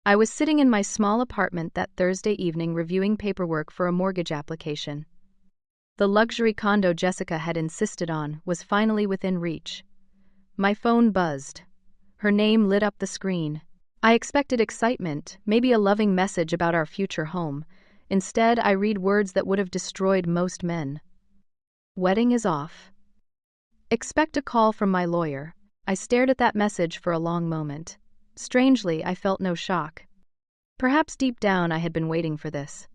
I was sitting in my small apartment that Thursday evening reviewing paperwork for a mortgage application. The luxury condo Jessica had insisted on was finally within reach. My phone buzzed. Her name lit up the screen. I expected excitement, maybe a loving message about our future home. Instead, I read words that would have destroyed most men. Wedding is off. Expect a call from my lawyer. I stared at that message for a long moment. Strangely, I felt no shock. Perhaps deep down I had been waiting for this.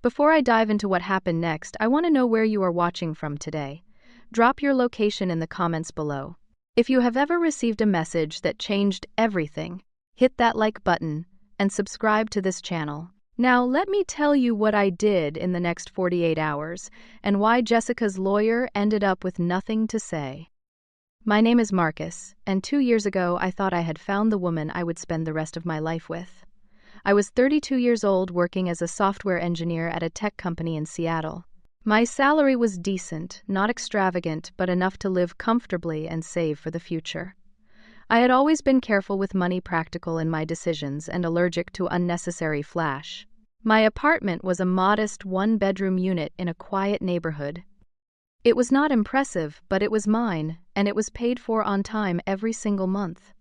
Before I dive into what happened next, I want to know where you are watching from today. Drop your location in the comments below. If you have ever received a message that changed everything, hit that like button and subscribe to this channel. Now, let me tell you what I did in the next 48 hours and why Jessica's lawyer ended up with nothing to say. My name is Marcus, and 2 years ago I thought I had found the woman I would spend the rest of my life with. I was 32 years old working as a software engineer at a tech company in Seattle. My salary was decent, not extravagant, but enough to live comfortably and save for the future. I had always been careful with money, practical in my decisions, and allergic to unnecessary flash. My apartment was a modest one-bedroom unit in a quiet neighborhood. It was not impressive, but it was mine, and it was paid for on time every single month.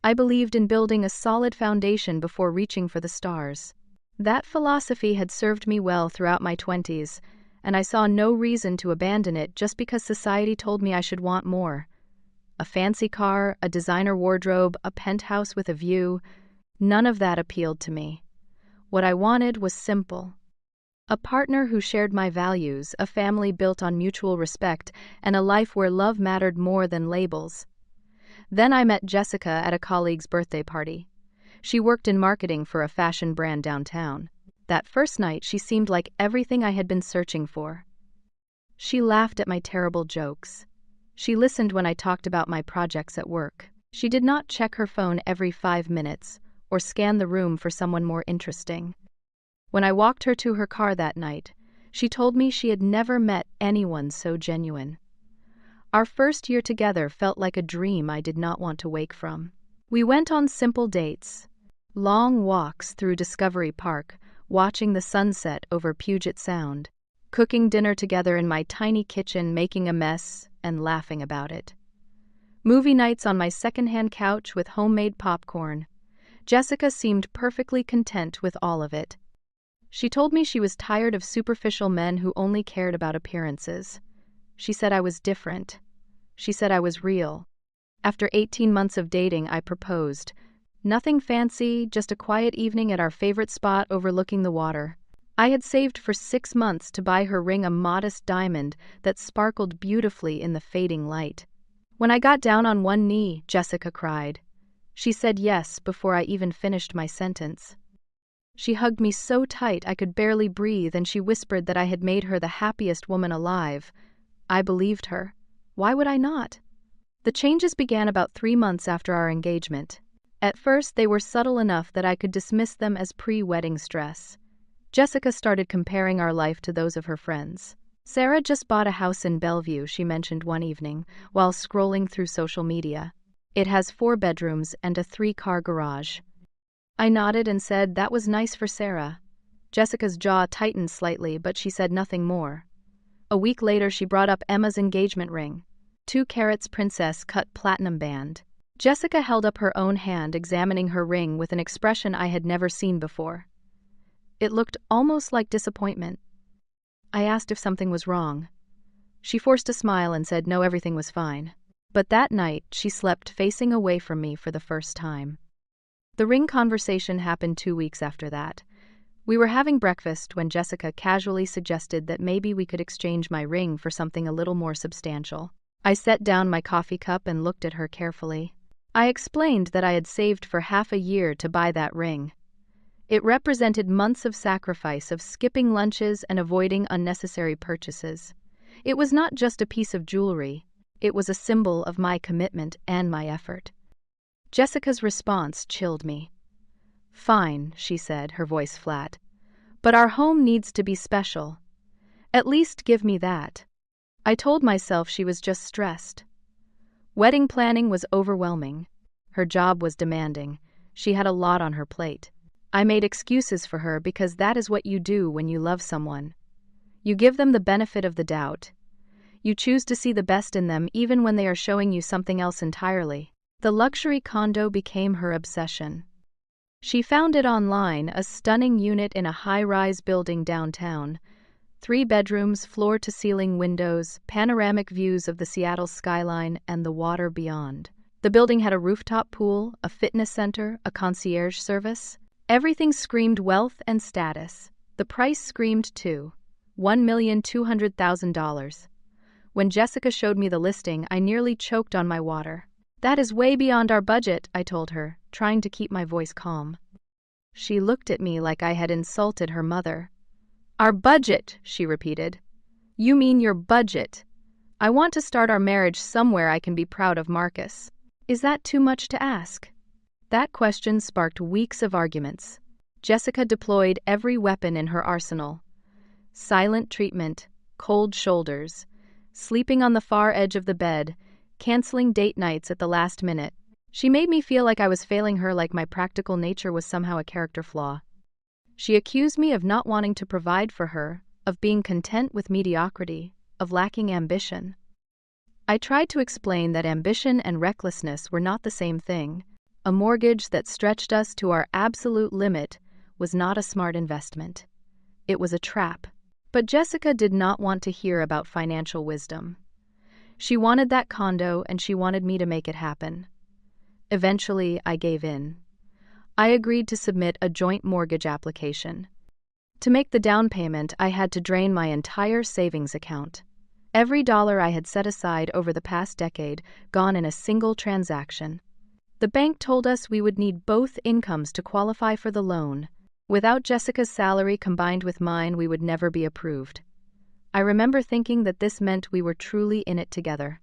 I believed in building a solid foundation before reaching for the stars. That philosophy had served me well throughout my 20s, and I saw no reason to abandon it just because society told me I should want more. A fancy car, a designer wardrobe, a penthouse with a view, none of that appealed to me. What I wanted was simple. A partner who shared my values, a family built on mutual respect, and a life where love mattered more than labels. Then I met Jessica at a colleague's birthday party. She worked in marketing for a fashion brand downtown. That first night, she seemed like everything I had been searching for. She laughed at my terrible jokes. She listened when I talked about my projects at work. She did not check her phone every 5 minutes or scan the room for someone more interesting. When I walked her to her car that night, she told me she had never met anyone so genuine. Our first year together felt like a dream I did not want to wake from. We went on simple dates, long walks through Discovery Park, watching the sunset over Puget Sound, cooking dinner together in my tiny kitchen, making a mess and laughing about it. Movie nights on my secondhand couch with homemade popcorn. Jessica seemed perfectly content with all of it. She told me she was tired of superficial men who only cared about appearances. She said I was different. She said I was real. After 18 months of dating, I proposed. Nothing fancy, just a quiet evening at our favorite spot overlooking the water. I had saved for 6 months to buy her ring, a modest diamond that sparkled beautifully in the fading light. When I got down on one knee, Jessica cried. She said yes before I even finished my sentence. She hugged me so tight I could barely breathe, and she whispered that I had made her the happiest woman alive. I believed her. Why would I not? The changes began about 3 months after our engagement. At first, they were subtle enough that I could dismiss them as pre-wedding stress. Jessica started comparing our life to those of her friends. Sarah just bought a house in Bellevue, she mentioned one evening, while scrolling through social media. It has 4 bedrooms and a 3-car garage. I nodded and said that was nice for Sarah. Jessica's jaw tightened slightly, but she said nothing more. A week later, she brought up Emma's engagement ring. 2 carats princess cut platinum band. Jessica held up her own hand, examining her ring with an expression I had never seen before. It looked almost like disappointment. I asked if something was wrong. She forced a smile and said no, everything was fine. But that night, she slept facing away from me for the first time. The ring conversation happened 2 weeks after that. We were having breakfast when Jessica casually suggested that maybe we could exchange my ring for something a little more substantial. I set down my coffee cup and looked at her carefully. I explained that I had saved for half a year to buy that ring. It represented months of sacrifice, of skipping lunches and avoiding unnecessary purchases. It was not just a piece of jewelry. It was a symbol of my commitment and my effort. Jessica's response chilled me. Fine, she said, her voice flat. But our home needs to be special. At least give me that. I told myself she was just stressed. Wedding planning was overwhelming. Her job was demanding. She had a lot on her plate. I made excuses for her because that is what you do when you love someone. You give them the benefit of the doubt. You choose to see the best in them even when they are showing you something else entirely. The luxury condo became her obsession. She found it online, a stunning unit in a high-rise building downtown. 3 bedrooms, floor-to-ceiling windows, panoramic views of the Seattle skyline and the water beyond. The building had a rooftop pool, a fitness center, a concierge service. Everything screamed wealth and status. The price screamed too. $1,200,000. When Jessica showed me the listing, I nearly choked on my water. "That is way beyond our budget," I told her, trying to keep my voice calm. She looked at me like I had insulted her mother. "Our budget," she repeated. "You mean your budget. I want to start our marriage somewhere I can be proud of Marcus. Is that too much to ask?" That question sparked weeks of arguments. Jessica deployed every weapon in her arsenal. Silent treatment, cold shoulders, sleeping on the far edge of the bed, canceling date nights at the last minute. She made me feel like I was failing her, like my practical nature was somehow a character flaw. She accused me of not wanting to provide for her, of being content with mediocrity, of lacking ambition. I tried to explain that ambition and recklessness were not the same thing. A mortgage that stretched us to our absolute limit was not a smart investment. It was a trap. But Jessica did not want to hear about financial wisdom. She wanted that condo and she wanted me to make it happen. Eventually, I gave in. I agreed to submit a joint mortgage application. To make the down payment, I had to drain my entire savings account. Every dollar I had set aside over the past decade, gone in a single transaction. The bank told us we would need both incomes to qualify for the loan. Without Jessica's salary combined with mine, we would never be approved. I remember thinking that this meant we were truly in it together.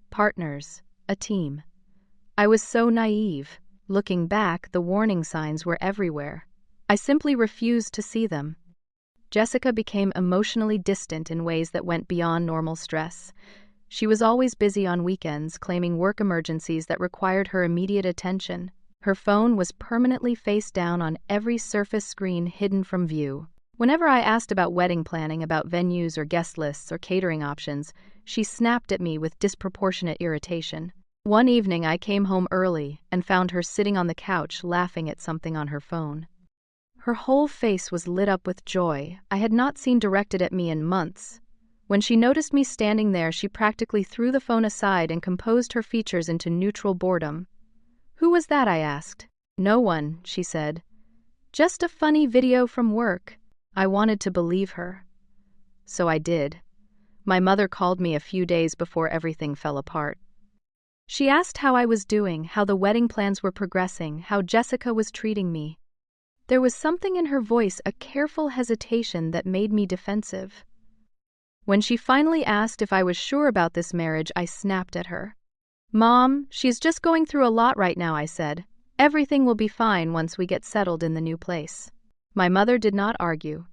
Partners, a team. I was so naive. Looking back, the warning signs were everywhere. I simply refused to see them. Jessica became emotionally distant in ways that went beyond normal stress. She was always busy on weekends, claiming work emergencies that required her immediate attention. Her phone was permanently face down on every surface screen hidden from view. Whenever I asked about wedding planning, about venues or guest lists or catering options, she snapped at me with disproportionate irritation. One evening I came home early and found her sitting on the couch laughing at something on her phone. Her whole face was lit up with joy I had not seen directed at me in months. When she noticed me standing there, she practically threw the phone aside and composed her features into neutral boredom. "Who was that?" I asked. "No one," she said. "Just a funny video from work." I wanted to believe her. So I did. My mother called me a few days before everything fell apart. She asked how I was doing, how the wedding plans were progressing, how Jessica was treating me. There was something in her voice, a careful hesitation that made me defensive. When she finally asked if I was sure about this marriage, I snapped at her. "Mom, she's just going through a lot right now," I said. "Everything will be fine once we get settled in the new place." My mother did not argue.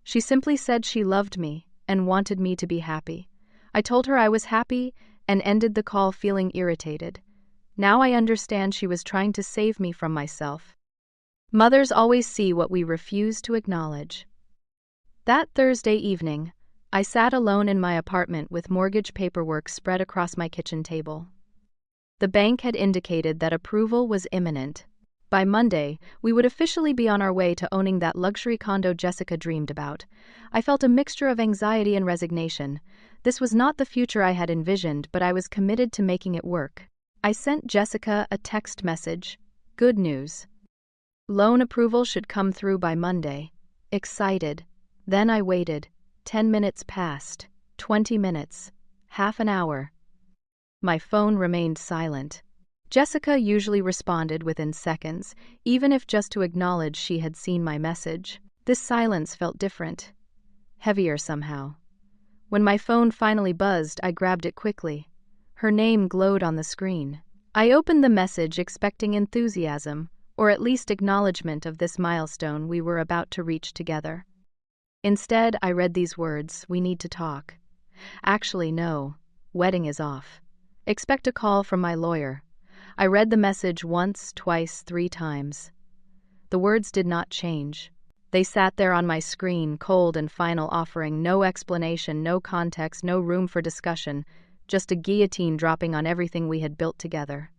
She simply said she loved me and wanted me to be happy. I told her I was happy and ended the call feeling irritated. Now I understand she was trying to save me from myself. Mothers always see what we refuse to acknowledge. That Thursday evening, I sat alone in my apartment with mortgage paperwork spread across my kitchen table. The bank had indicated that approval was imminent. By Monday, we would officially be on our way to owning that luxury condo Jessica dreamed about. I felt a mixture of anxiety and resignation. This was not the future I had envisioned, but I was committed to making it work. I sent Jessica a text message. Good news. Loan approval should come through by Monday. Excited. Then I waited. 10 minutes passed. 20 minutes. Half an hour. My phone remained silent. Jessica usually responded within seconds, even if just to acknowledge she had seen my message. This silence felt different. Heavier somehow. When my phone finally buzzed, I grabbed it quickly. Her name glowed on the screen. I opened the message expecting enthusiasm, or at least acknowledgement of this milestone we were about to reach together. Instead, I read these words: "We need to talk." Actually, no. Wedding is off. Expect a call from my lawyer. I read the message once, twice, 3 times. The words did not change. They sat there on my screen, cold and final, offering no explanation, no context, no room for discussion, just a guillotine dropping on everything we had built together.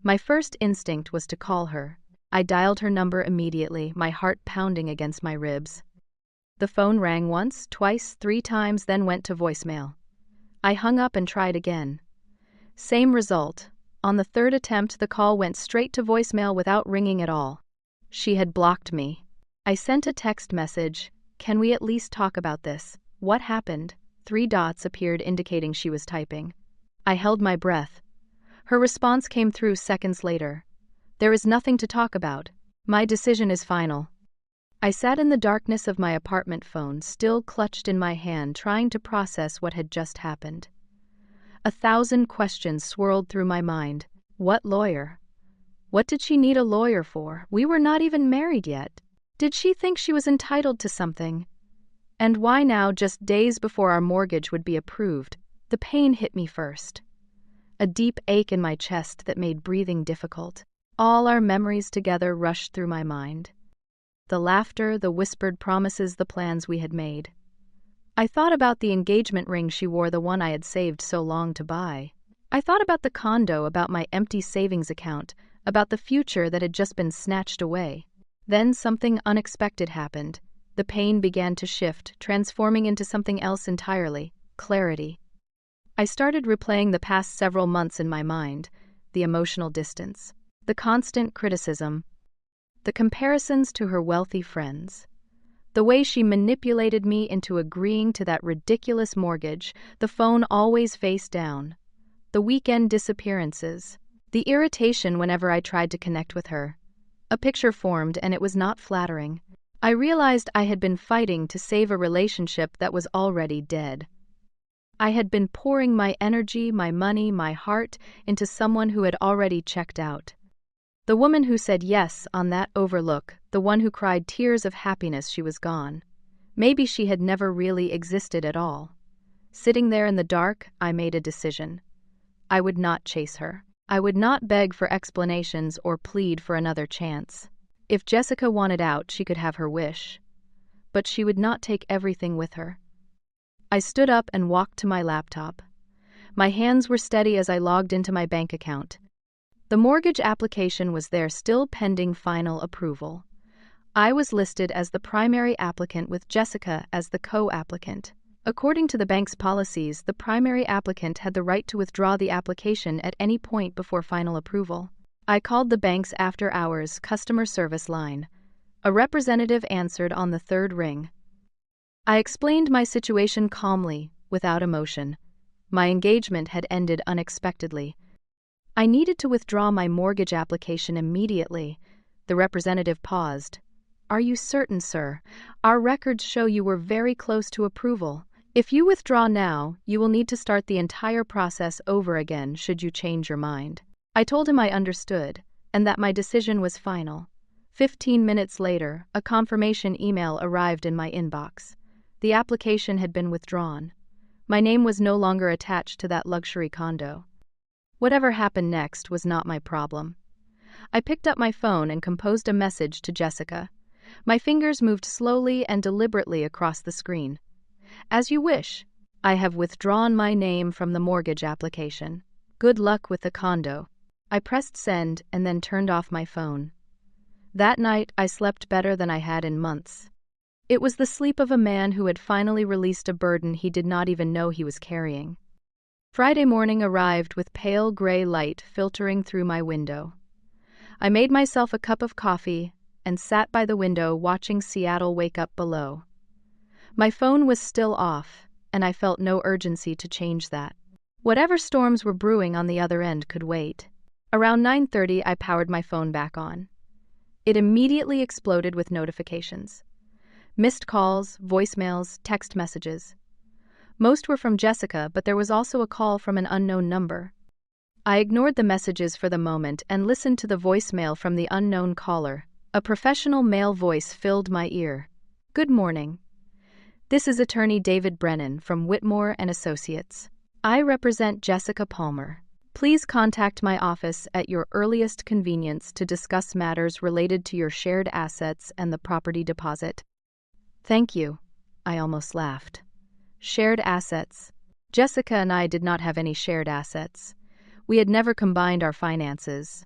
My first instinct was to call her. I dialed her number immediately, my heart pounding against my ribs. The phone rang once, twice, 3 times, then went to voicemail. I hung up and tried again. Same result. On the third attempt, the call went straight to voicemail without ringing at all. She had blocked me. I sent a text message. Can we at least talk about this? What happened? 3 dots appeared indicating she was typing. I held my breath. Her response came through seconds later. There is nothing to talk about. My decision is final. I sat in the darkness of my apartment phone, still clutched in my hand, trying to process what had just happened. 1,000 questions swirled through my mind. What lawyer? What did she need a lawyer for? We were not even married yet. Did she think she was entitled to something? And why now, just days before our mortgage would be approved? The pain hit me first. A deep ache in my chest that made breathing difficult. All our memories together rushed through my mind. The laughter, the whispered promises, the plans we had made. I thought about the engagement ring she wore, the one I had saved so long to buy. I thought about the condo, about my empty savings account, about the future that had just been snatched away. Then something unexpected happened. The pain began to shift, transforming into something else entirely: clarity. I started replaying the past several months in my mind, the emotional distance, the constant criticism, the comparisons to her wealthy friends, the way she manipulated me into agreeing to that ridiculous mortgage, the phone always face down, the weekend disappearances, the irritation whenever I tried to connect with her. A picture formed, and it was not flattering. I realized I had been fighting to save a relationship that was already dead. I had been pouring my energy, my money, my heart into someone who had already checked out. The woman who said yes on that overlook, the one who cried tears of happiness she was gone. Maybe she had never really existed at all. Sitting there in the dark, I made a decision. I would not chase her. I would not beg for explanations or plead for another chance. If Jessica wanted out, she could have her wish. But she would not take everything with her. I stood up and walked to my laptop. My hands were steady as I logged into my bank account. The mortgage application was there, still pending final approval. I was listed as the primary applicant with Jessica as the co-applicant. According to the bank's policies, the primary applicant had the right to withdraw the application at any point before final approval. I called the bank's after-hours customer service line. A representative answered on the third ring. I explained my situation calmly, without emotion. My engagement had ended unexpectedly. I needed to withdraw my mortgage application immediately. The representative paused. Are you certain, sir? Our records show you were very close to approval. If you withdraw now, you will need to start the entire process over again should you change your mind. I told him I understood, and that my decision was final. 15 minutes later, a confirmation email arrived in my inbox. The application had been withdrawn. My name was no longer attached to that luxury condo. Whatever happened next was not my problem. I picked up my phone and composed a message to Jessica. My fingers moved slowly and deliberately across the screen. As you wish. I have withdrawn my name from the mortgage application. Good luck with the condo. I pressed send and then turned off my phone. That night, I slept better than I had in months. It was the sleep of a man who had finally released a burden he did not even know he was carrying. Friday morning arrived with pale gray light filtering through my window. I made myself a cup of coffee and sat by the window watching Seattle wake up below. My phone was still off, and I felt no urgency to change that. Whatever storms were brewing on the other end could wait. Around 9:30, I powered my phone back on. It immediately exploded with notifications. Missed calls, voicemails, text messages. Most were from Jessica, but there was also a call from an unknown number. I ignored the messages for the moment and listened to the voicemail from the unknown caller. A professional male voice filled my ear. Good morning. This is attorney David Brennan from Whitmore & Associates. I represent Jessica Palmer. Please contact my office at your earliest convenience to discuss matters related to your shared assets and the property deposit. Thank you. I almost laughed. Shared assets. Jessica and I did not have any shared assets. We had never combined our finances.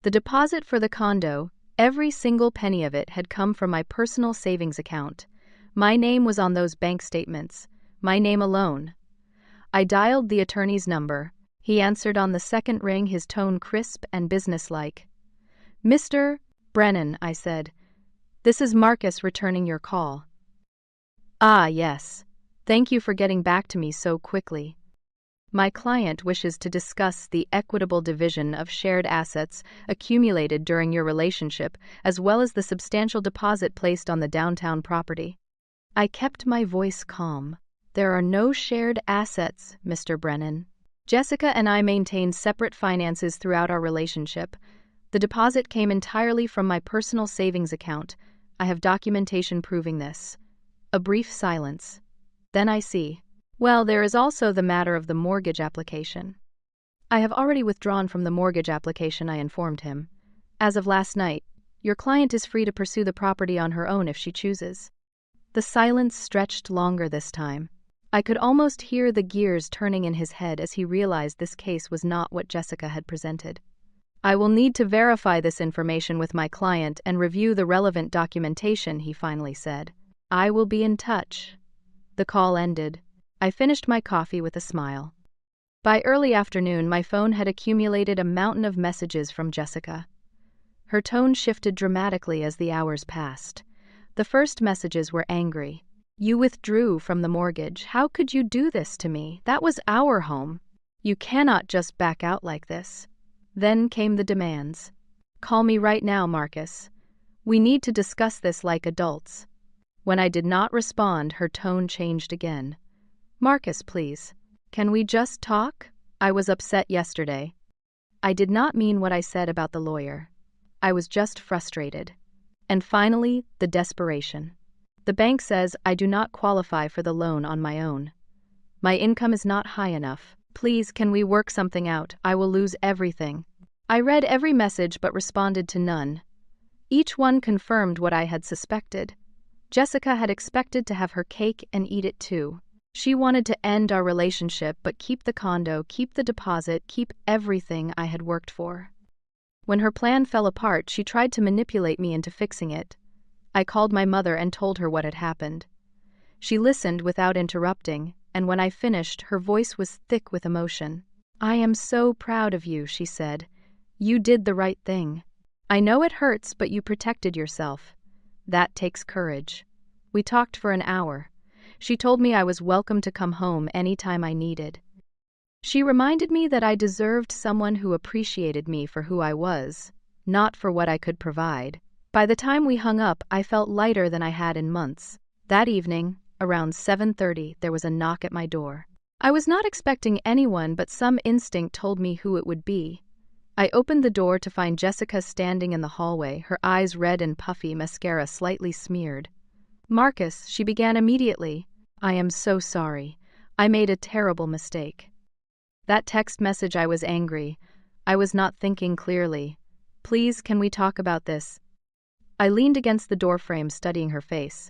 The deposit for the condo, every single penny of it had come from my personal savings account. My name was on those bank statements, my name alone. I dialed the attorney's number. He answered on the second ring, his tone crisp and businesslike. "Mr. Brennan," I said. "This is Marcus returning your call." "Ah, yes. Thank you for getting back to me so quickly. My client wishes to discuss the equitable division of shared assets accumulated during your relationship, as well as the substantial deposit placed on the downtown property." I kept my voice calm. "There are no shared assets, Mr. Brennan. Jessica and I maintained separate finances throughout our relationship. The deposit came entirely from my personal savings account. I have documentation proving this." A brief silence. Then I see. "Well, there is also the matter of the mortgage application." "I have already withdrawn from the mortgage application," I informed him. "As of last night, your client is free to pursue the property on her own if she chooses." The silence stretched longer this time. I could almost hear the gears turning in his head as he realized this case was not what Jessica had presented. "I will need to verify this information with my client and review the relevant documentation," he finally said. "I will be in touch." The call ended. I finished my coffee with a smile. By early afternoon, my phone had accumulated a mountain of messages from Jessica. Her tone shifted dramatically as the hours passed. The first messages were angry. "You withdrew from the mortgage. How could you do this to me? That was our home. You cannot just back out like this." Then came the demands. "Call me right now, Marcus. We need to discuss this like adults." When I did not respond, her tone changed again. "Marcus, please. Can we just talk? I was upset yesterday." I did not mean what I said about the lawyer. I was just frustrated. And finally, the desperation. "The bank says I do not qualify for the loan on my own. My income is not high enough. Please, can we work something out? I will lose everything." I read every message but responded to none. Each one confirmed what I had suspected. Jessica had expected to have her cake and eat it too. She wanted to end our relationship but keep the condo, keep the deposit, keep everything I had worked for. When her plan fell apart, she tried to manipulate me into fixing it. I called my mother and told her what had happened. She listened without interrupting, and when I finished, her voice was thick with emotion. "I am so proud of you," she said. "You did the right thing. I know it hurts, but you protected yourself. That takes courage." We talked for an hour. She told me I was welcome to come home anytime I needed. She reminded me that I deserved someone who appreciated me for who I was, not for what I could provide. By the time we hung up, I felt lighter than I had in months. That evening, around 7:30, there was a knock at my door. I was not expecting anyone, but some instinct told me who it would be. I opened the door to find Jessica standing in the hallway, her eyes red and puffy, mascara slightly smeared. "Marcus," she began immediately. "I am so sorry. I made a terrible mistake." That text message, I was angry. I was not thinking clearly. "Please, can we talk about this?" I leaned against the doorframe, studying her face.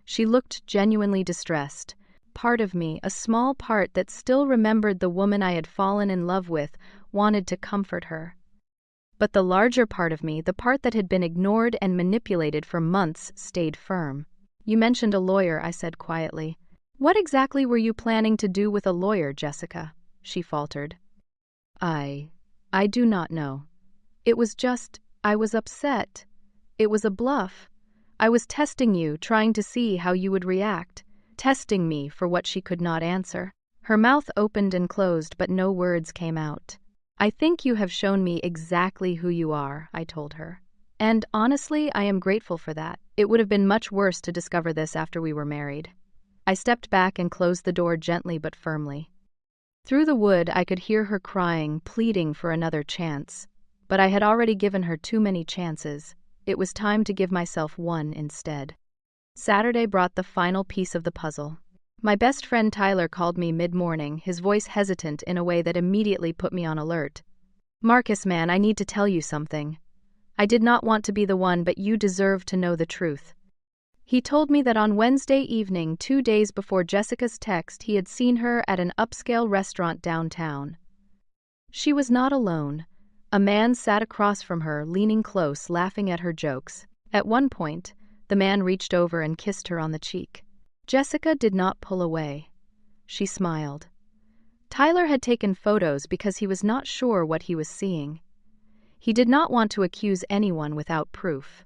She looked genuinely distressed. Part of me, a small part that still remembered the woman I had fallen in love with, wanted to comfort her. But the larger part of me, the part that had been ignored and manipulated for months, stayed firm. "You mentioned a lawyer," I said quietly. "What exactly were you planning to do with a lawyer, Jessica?" she faltered. I do not know. It was just, I was upset. It was a bluff. I was testing you, trying to see how you would react, testing me for what she could not answer." Her mouth opened and closed, but no words came out. "I think you have shown me exactly who you are," I told her. "And honestly, I am grateful for that. It would have been much worse to discover this after we were married." I stepped back and closed the door gently but firmly. Through the wood, I could hear her crying, pleading for another chance. But I had already given her too many chances. It was time to give myself one instead. Saturday brought the final piece of the puzzle. My best friend Tyler called me mid-morning, his voice hesitant in a way that immediately put me on alert. "Marcus, man, I need to tell you something. I did not want to be the one, but you deserve to know the truth." He told me that on Wednesday evening, 2 days before Jessica's text, he had seen her at an upscale restaurant downtown. She was not alone. A man sat across from her, leaning close, laughing at her jokes. At one point, the man reached over and kissed her on the cheek. Jessica did not pull away. She smiled. Tyler had taken photos because he was not sure what he was seeing. He did not want to accuse anyone without proof.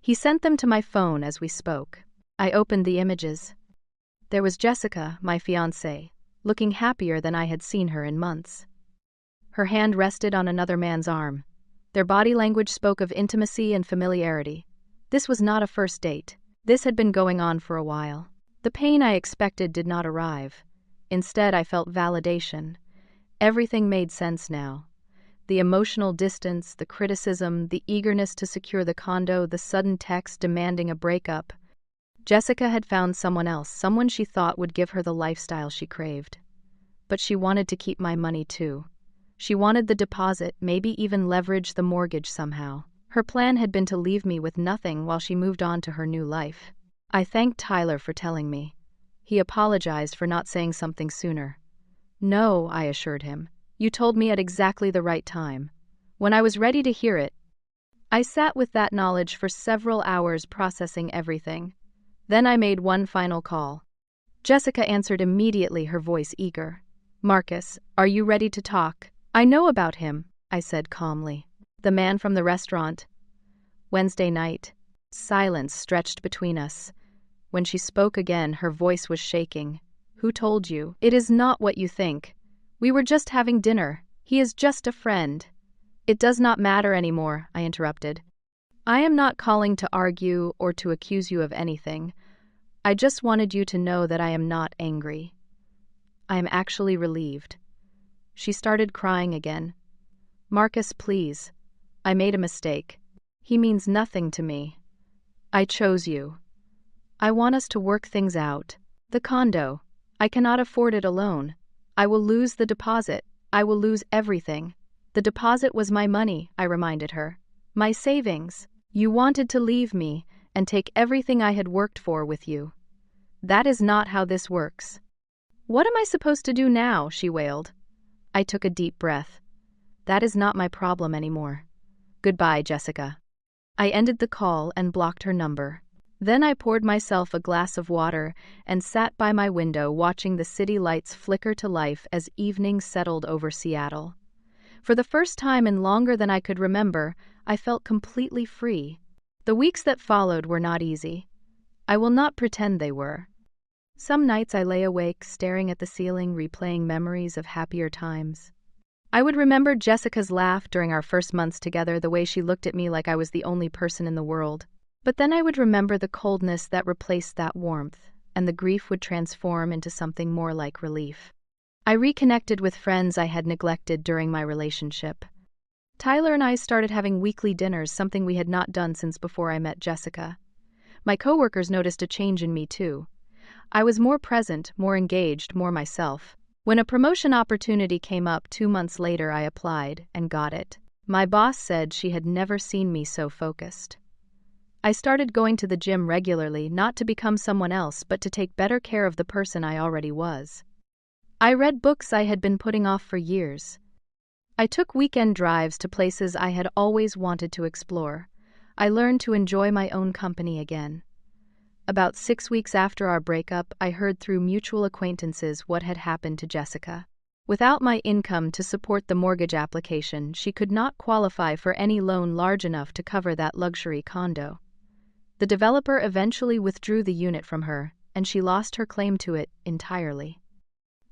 He sent them to my phone as we spoke. I opened the images. There was Jessica, my fiancée, looking happier than I had seen her in months. Her hand rested on another man's arm. Their body language spoke of intimacy and familiarity. This was not a first date. This had been going on for a while. The pain I expected did not arrive. Instead, I felt validation. Everything made sense now. The emotional distance, the criticism, the eagerness to secure the condo, the sudden text demanding a breakup. Jessica had found someone else, someone she thought would give her the lifestyle she craved. But she wanted to keep my money too. She wanted the deposit, maybe even leverage the mortgage somehow. Her plan had been to leave me with nothing while she moved on to her new life. I thanked Tyler for telling me. He apologized for not saying something sooner. "No," I assured him. "You told me at exactly the right time. When I was ready to hear it." I sat with that knowledge for several hours, processing everything. Then I made one final call. Jessica answered immediately, her voice eager. "Marcus, are you ready to talk?" "I know about him," I said calmly. "The man from the restaurant." Wednesday night. Silence stretched between us. When she spoke again, her voice was shaking. "Who told you?" "It is not what you think. We were just having dinner. He is just a friend." "It does not matter anymore," I interrupted. "I am not calling to argue or to accuse you of anything. I just wanted you to know that I am not angry. I am actually relieved." She started crying again. "Marcus, please. I made a mistake. He means nothing to me. I chose you. I want us to work things out. The condo. I cannot afford it alone. I will lose the deposit. I will lose everything." "The deposit was my money," I reminded her. "My savings. You wanted to leave me and take everything I had worked for with you. That is not how this works." "What am I supposed to do now?" she wailed. I took a deep breath. "That is not my problem anymore. Goodbye, Jessica." I ended the call and blocked her number. Then I poured myself a glass of water and sat by my window watching the city lights flicker to life as evening settled over Seattle. For the first time in longer than I could remember, I felt completely free. The weeks that followed were not easy. I will not pretend they were. Some nights I lay awake, staring at the ceiling, replaying memories of happier times. I would remember Jessica's laugh during our first months together, the way she looked at me like I was the only person in the world. But then I would remember the coldness that replaced that warmth, and the grief would transform into something more like relief. I reconnected with friends I had neglected during my relationship. Tyler and I started having weekly dinners, something we had not done since before I met Jessica. My coworkers noticed a change in me too. I was more present, more engaged, more myself. When a promotion opportunity came up 2 months later, I applied and got it. My boss said she had never seen me so focused. I started going to the gym regularly, not to become someone else, but to take better care of the person I already was. I read books I had been putting off for years. I took weekend drives to places I had always wanted to explore. I learned to enjoy my own company again. About 6 weeks after our breakup, I heard through mutual acquaintances what had happened to Jessica. Without my income to support the mortgage application, she could not qualify for any loan large enough to cover that luxury condo. The developer eventually withdrew the unit from her, and she lost her claim to it entirely.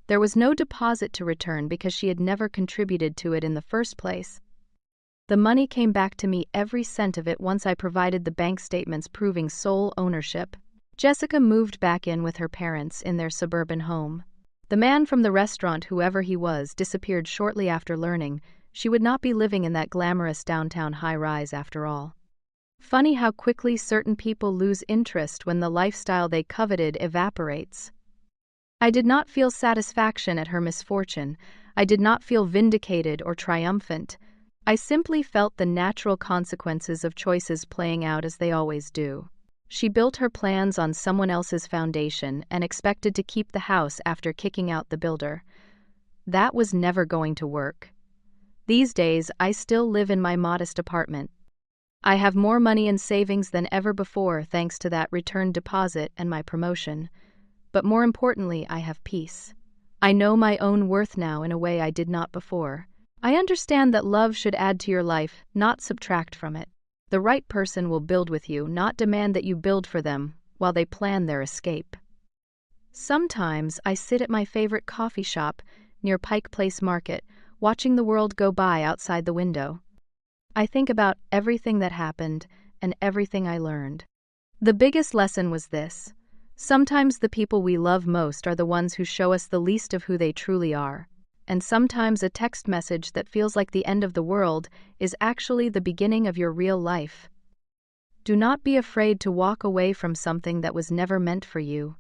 There was no deposit to return because she had never contributed to it in the first place. The money came back to me, every cent of it, once I provided the bank statements proving sole ownership. Jessica moved back in with her parents in their suburban home. The man from the restaurant, whoever he was, disappeared shortly after learning she would not be living in that glamorous downtown high-rise after all. Funny how quickly certain people lose interest when the lifestyle they coveted evaporates. I did not feel satisfaction at her misfortune. I did not feel vindicated or triumphant. I simply felt the natural consequences of choices playing out as they always do. She built her plans on someone else's foundation and expected to keep the house after kicking out the builder. That was never going to work. These days, I still live in my modest apartment. I have more money in savings than ever before thanks to that return deposit and my promotion. But more importantly, I have peace. I know my own worth now in a way I did not before. I understand that love should add to your life, not subtract from it. The right person will build with you, not demand that you build for them while they plan their escape. Sometimes I sit at my favorite coffee shop near Pike Place Market, watching the world go by outside the window. I think about everything that happened and everything I learned. The biggest lesson was this: sometimes the people we love most are the ones who show us the least of who they truly are. And sometimes a text message that feels like the end of the world is actually the beginning of your real life. Do not be afraid to walk away from something that was never meant for you.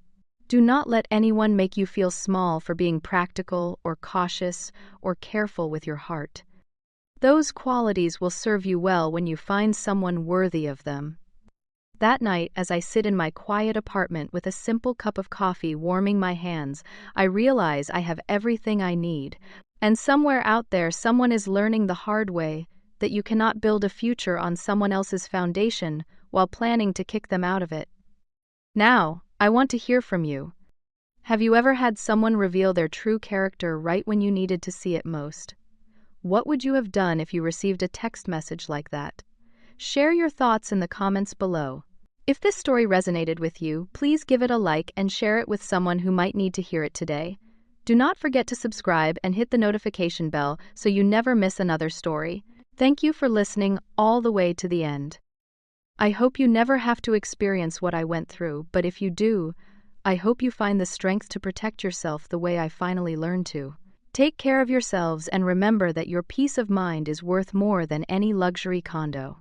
Do not let anyone make you feel small for being practical or cautious or careful with your heart. Those qualities will serve you well when you find someone worthy of them. That night, as I sit in my quiet apartment with a simple cup of coffee warming my hands, I realize I have everything I need. And somewhere out there, someone is learning the hard way that you cannot build a future on someone else's foundation while planning to kick them out of it. Now, I want to hear from you. Have you ever had someone reveal their true character right when you needed to see it most? What would you have done if you received a text message like that? Share your thoughts in the comments below. If this story resonated with you, please give it a like and share it with someone who might need to hear it today. Do not forget to subscribe and hit the notification bell so you never miss another story. Thank you for listening all the way to the end. I hope you never have to experience what I went through, but if you do, I hope you find the strength to protect yourself the way I finally learned to. Take care of yourselves and remember that your peace of mind is worth more than any luxury condo.